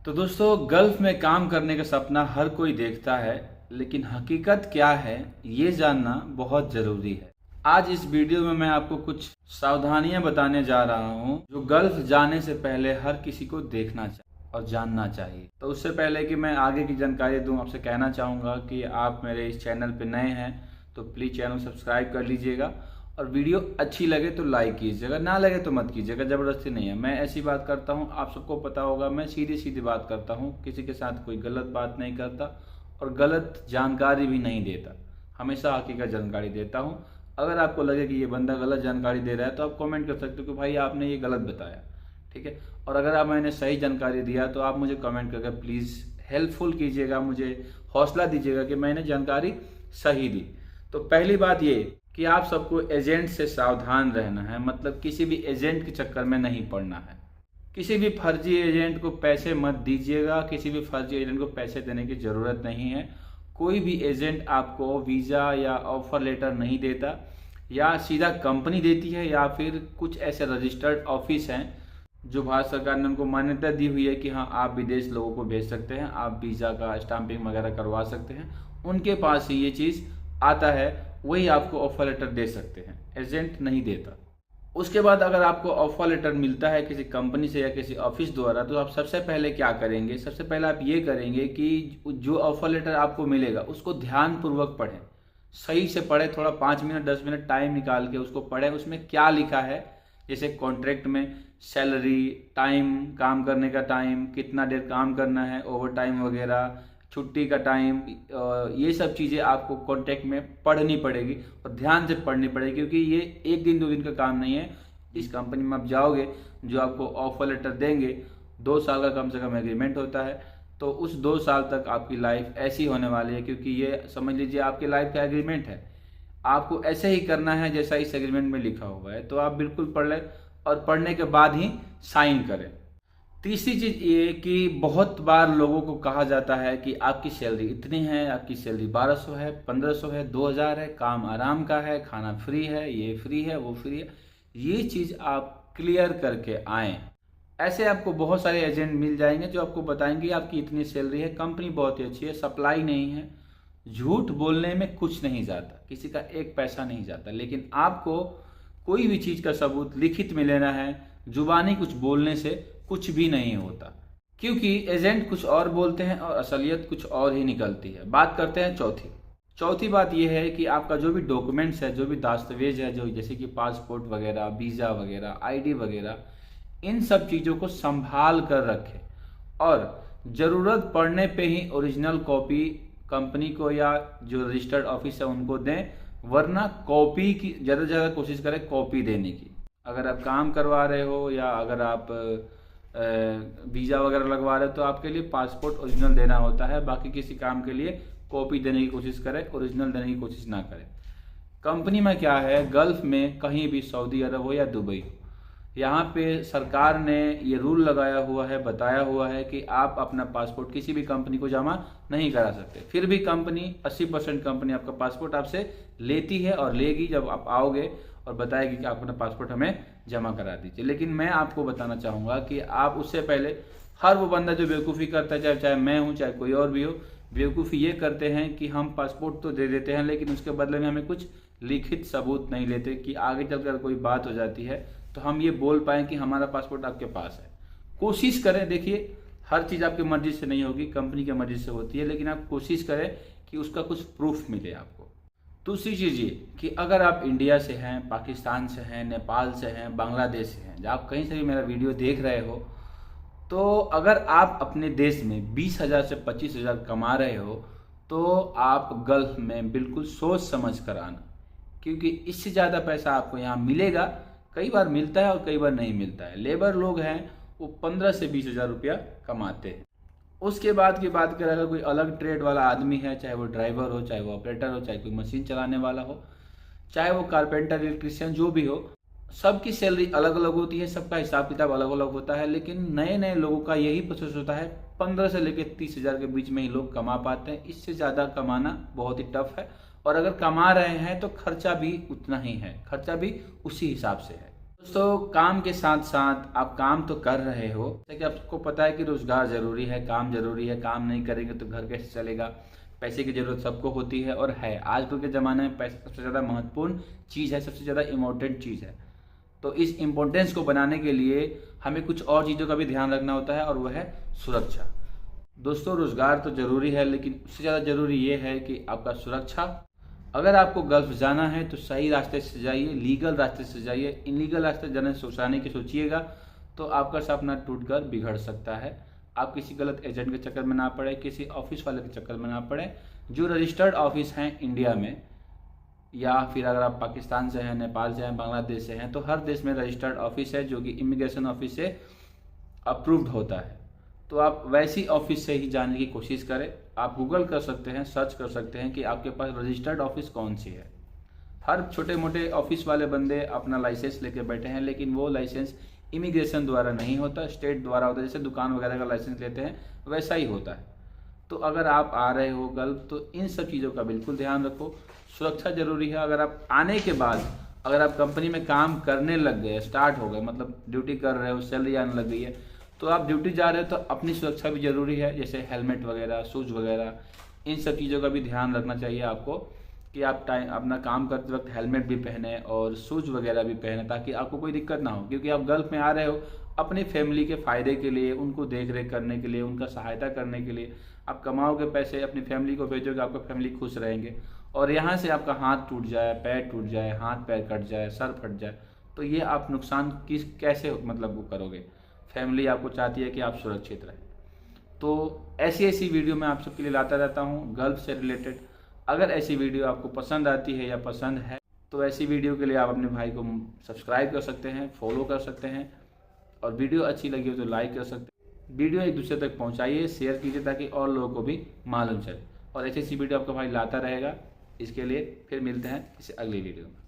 तो दोस्तों, गल्फ में काम करने का सपना हर कोई देखता है, लेकिन हकीकत क्या है ये जानना बहुत ज़रूरी है। आज इस वीडियो में मैं आपको कुछ सावधानियां बताने जा रहा हूं जो गल्फ जाने से पहले हर किसी को देखना चाहिए और जानना चाहिए। तो उससे पहले कि मैं आगे की जानकारी दूं, आपसे कहना चाहूँगा कि आप मेरे इस चैनल पर नए हैं तो प्लीज़ चैनल सब्सक्राइब कर लीजिएगा और वीडियो अच्छी लगे तो लाइक कीजिएगा, ना लगे तो मत कीजिएगा, ज़बरदस्ती नहीं है। मैं ऐसी बात करता हूँ, आप सबको पता होगा, मैं सीधी सीधी बात करता हूँ, किसी के साथ कोई गलत बात नहीं करता और गलत जानकारी भी नहीं देता, हमेशा हकीकत जानकारी देता हूँ। अगर आपको लगे कि ये बंदा गलत जानकारी दे रहा है तो आप कमेंट कर सकते हो कि भाई आपने ये गलत बताया, ठीक है। और अगर आप मैंने सही जानकारी दिया तो आप मुझे कमेंट करके प्लीज़ हेल्पफुल कीजिएगा, मुझे हौसला दीजिएगा कि मैंने जानकारी सही दी। तो पहली बात ये कि आप सबको एजेंट से सावधान रहना है, मतलब किसी भी एजेंट के चक्कर में नहीं पड़ना है। किसी भी फर्जी एजेंट को पैसे मत दीजिएगा, किसी भी फर्जी एजेंट को पैसे देने की ज़रूरत नहीं है। कोई भी एजेंट आपको वीज़ा या ऑफर लेटर नहीं देता, या सीधा कंपनी देती है, या फिर कुछ ऐसे रजिस्टर्ड ऑफिस हैं जो भारत सरकार ने उनको मान्यता दी हुई है कि हाँ आप विदेश लोगों को भेज सकते हैं, आप वीज़ा का स्टाम्पिंग वगैरह करवा सकते हैं, उनके पास ही ये चीज़ आता है, वही आपको ऑफर लेटर दे सकते हैं, एजेंट नहीं देता। उसके बाद अगर आपको ऑफर लेटर मिलता है किसी कंपनी से या किसी ऑफिस द्वारा, तो आप सबसे पहले क्या करेंगे, सबसे पहले आप ये करेंगे कि जो ऑफर लेटर आपको मिलेगा उसको ध्यानपूर्वक पढ़ें, सही से पढ़ें, थोड़ा 5 मिनट 10 मिनट टाइम निकाल के उसको पढ़ें। उसमें क्या लिखा है, जैसे कॉन्ट्रैक्ट में सैलरी, टाइम, काम करने का टाइम, कितना देर काम करना है, ओवर टाइम वगैरह, छुट्टी का टाइम, ये सब चीज़ें आपको कॉन्ट्रैक्ट में पढ़नी पड़ेगी और ध्यान से पढ़नी पड़ेगी, क्योंकि ये 1 दिन 2 दिन का काम नहीं है। इस कंपनी में आप जाओगे, जो आपको ऑफर लेटर देंगे, 2 साल का कम से कम एग्रीमेंट होता है, तो उस 2 साल तक आपकी लाइफ ऐसी होने वाली है, क्योंकि ये समझ लीजिए आपकी लाइफ का एग्रीमेंट है। आपको ऐसे ही करना है जैसा इस एग्रीमेंट में लिखा हुआ है, तो आप बिल्कुल पढ़ लें और पढ़ने के बाद ही साइन करें। तीसरी चीज़ ये कि बहुत बार लोगों को कहा जाता है कि आपकी सैलरी इतनी है, आपकी सैलरी 1200 है, 1500 है, 2000 है, काम आराम का है, खाना फ्री है, ये फ्री है, वो फ्री है। ये चीज़ आप क्लियर करके आएँ। ऐसे आपको बहुत सारे एजेंट मिल जाएंगे जो आपको बताएंगे आपकी इतनी सैलरी है, कंपनी बहुत ही अच्छी है, सप्लाई नहीं है। झूठ बोलने में कुछ नहीं जाता, किसी का 1 पैसा नहीं जाता, लेकिन आपको कोई भी चीज़ का सबूत लिखित में लेना है। जुबानी कुछ बोलने से कुछ भी नहीं होता, क्योंकि एजेंट कुछ और बोलते हैं और असलियत कुछ और ही निकलती है। बात करते हैं चौथी बात यह है कि आपका जो भी डॉक्यूमेंट्स है, जो भी दस्तावेज है, जो जैसे कि पासपोर्ट वगैरह, वीज़ा वगैरह, आईडी वगैरह, इन सब चीज़ों को संभाल कर रखें और ज़रूरत पड़ने पे ही ओरिजिनल कॉपी कंपनी को या जो रजिस्टर्ड ऑफिस है उनको दें, वरना कॉपी की ज़्यादा से ज़्यादा कोशिश करें कॉपी देने की। अगर आप काम करवा रहे हो या अगर आप वीज़ा वगैरह लगवा रहे हो तो आपके लिए पासपोर्ट ओरिजिनल देना होता है, बाकी किसी काम के लिए कॉपी देने की कोशिश करें, ओरिजिनल देने की कोशिश ना करें। कंपनी में क्या है, गल्फ में कहीं भी, सऊदी अरब हो या दुबई हो, यहाँ पे सरकार ने ये रूल लगाया हुआ है, बताया हुआ है कि आप अपना पासपोर्ट किसी भी कंपनी को जमा नहीं करा सकते। फिर भी कंपनी 80% कंपनी आपका पासपोर्ट आपसे लेती है और लेगी जब आप आओगे और बताएगी कि आप अपना पासपोर्ट हमें जमा करा दीजिए। लेकिन मैं आपको बताना चाहूँगा कि आप उससे पहले, हर वो बंदा जो बेवकूफ़ी करता है, चाहे मैं हूँ चाहे कोई और भी हो, बेवकूफ़ी ये करते हैं कि हम पासपोर्ट तो दे देते हैं लेकिन उसके बदले में हमें कुछ लिखित सबूत नहीं लेते कि आगे चलकर कोई बात हो जाती है तो हम ये बोल पाएँ कि हमारा पासपोर्ट आपके पास है। कोशिश करें, देखिए हर चीज़ आपकी मर्जी से नहीं होगी, कंपनी की मर्जी से होती है, लेकिन आप कोशिश करें कि उसका कुछ प्रूफ मिले आपको। दूसरी चीज़ ये कि अगर आप इंडिया से हैं, पाकिस्तान से हैं, नेपाल से हैं, बांग्लादेश से हैं, जब आप कहीं से भी मेरा वीडियो देख रहे हो, तो अगर आप अपने देश में 20,000 से 25,000 कमा रहे हो तो आप गल्फ में बिल्कुल सोच समझ कर आना, क्योंकि इससे ज़्यादा पैसा आपको यहाँ मिलेगा। कई बार मिलता है और कई बार नहीं मिलता है। लेबर लोग हैं वो 15 से 20,000 रुपया कमाते हैं। उसके बाद की बात करें, अगर कोई अलग ट्रेड वाला आदमी है, चाहे वो ड्राइवर हो, चाहे वो ऑपरेटर हो, चाहे कोई मशीन चलाने वाला हो, चाहे वो कारपेंटर, इलेक्ट्रिशियन, जो भी हो, सबकी सैलरी अलग अलग होती है, सबका हिसाब किताब अलग अलग होता है। लेकिन नए नए लोगों का यही प्रोसेस होता है, 15 से लेकर 30,000 के बीच में ही लोग कमा पाते हैं। इससे ज़्यादा कमाना बहुत ही टफ है, और अगर कमा रहे हैं तो खर्चा भी उतना ही है, खर्चा भी उसी हिसाब से है। दोस्तों काम के साथ साथ आप काम तो कर रहे हो, लेकिन आपको पता है कि रोजगार जरूरी है, काम जरूरी है। काम नहीं करेंगे तो घर कैसे चलेगा। पैसे की जरूरत सबको होती है और है। आजकल के ज़माने में पैसा सबसे ज़्यादा महत्वपूर्ण चीज़ है, सबसे ज़्यादा इम्पोर्टेंट चीज़ है। तो इस इम्पोर्टेंस को बनाने के लिए हमें कुछ और चीज़ों का भी ध्यान रखना होता है और वह है सुरक्षा। दोस्तों रोजगार तो जरूरी है, लेकिन उससे ज़्यादा जरूरी ये है कि आपका सुरक्षा। अगर आपको गल्फ जाना है तो सही रास्ते से जाइए, लीगल रास्ते से जाइए। इलीगल रास्ते जाने की सोचिएगा तो आपका सपना टूटकर बिगड़ सकता है। आप किसी गलत एजेंट के चक्कर में ना पड़े, किसी ऑफिस वाले के चक्कर में ना पड़े। जो रजिस्टर्ड ऑफिस हैं इंडिया में, या फिर अगर आप पाकिस्तान से हैं, नेपाल से हैं, बांग्लादेश से हैं, तो हर देश में रजिस्टर्ड ऑफिस है जो कि इमिग्रेशन ऑफिस से अप्रूव्ड होता है। तो आप वैसी ऑफिस से ही जाने की कोशिश करें। आप गूगल कर सकते हैं, सर्च कर सकते हैं कि आपके पास रजिस्टर्ड ऑफिस कौन सी है। हर छोटे मोटे ऑफिस वाले बंदे अपना लाइसेंस लेके बैठे हैं, लेकिन वो लाइसेंस इमिग्रेशन द्वारा नहीं होता, स्टेट द्वारा होता है। जैसे दुकान वगैरह का लाइसेंस लेते हैं वैसा ही होता है। तो अगर आप आ रहे हो गल्फ तो इन सब चीज़ों का बिल्कुल ध्यान रखो। सुरक्षा जरूरी है। अगर आप आने के बाद अगर आप कंपनी में काम करने लग गए, स्टार्ट हो गए, मतलब ड्यूटी कर रहे हो, सैलरी आने लग गई है, तो आप ड्यूटी जा रहे हो तो अपनी सुरक्षा भी जरूरी है। जैसे हेलमेट वगैरह, शूज वगैरह, इन सब चीज़ों का भी ध्यान रखना चाहिए आपको कि आप अपना काम करते वक्त हेलमेट भी पहने और शूज वगैरह भी पहने, ताकि आपको कोई दिक्कत ना हो। क्योंकि आप गल्फ में आ रहे हो अपनी फैमिली के फ़ायदे के लिए, उनको देख रेख करने के लिए, उनका सहायता करने के लिए। आप कमाओगे पैसे, अपनी फैमिली को भेजोगे, आपका फैमिली खुश रहेंगे। और यहाँ से आपका हाथ टूट जाए, पैर टूट जाए, हाथ पैर कट जाए, सर फट जाए, तो ये आप नुकसान कैसे मतलब वो करोगे। फैमिली आपको चाहती है कि आप सुरक्षित रहें। तो ऐसी ऐसी वीडियो मैं आप सबके लिए लाता रहता हूँ गल्फ से रिलेटेड। अगर ऐसी वीडियो आपको पसंद आती है या पसंद है तो ऐसी वीडियो के लिए आप अपने भाई को सब्सक्राइब कर सकते हैं, फॉलो कर सकते हैं, और वीडियो अच्छी लगी हो तो लाइक कर सकते हैं। वीडियो एक दूसरे तक पहुँचाइए, शेयर कीजिए, ताकि और लोगों को भी मालूम चले। और ऐसी ऐसी वीडियो आपका भाई लाता रहेगा। इसके लिए फिर मिलते हैं किसी अगली वीडियो में।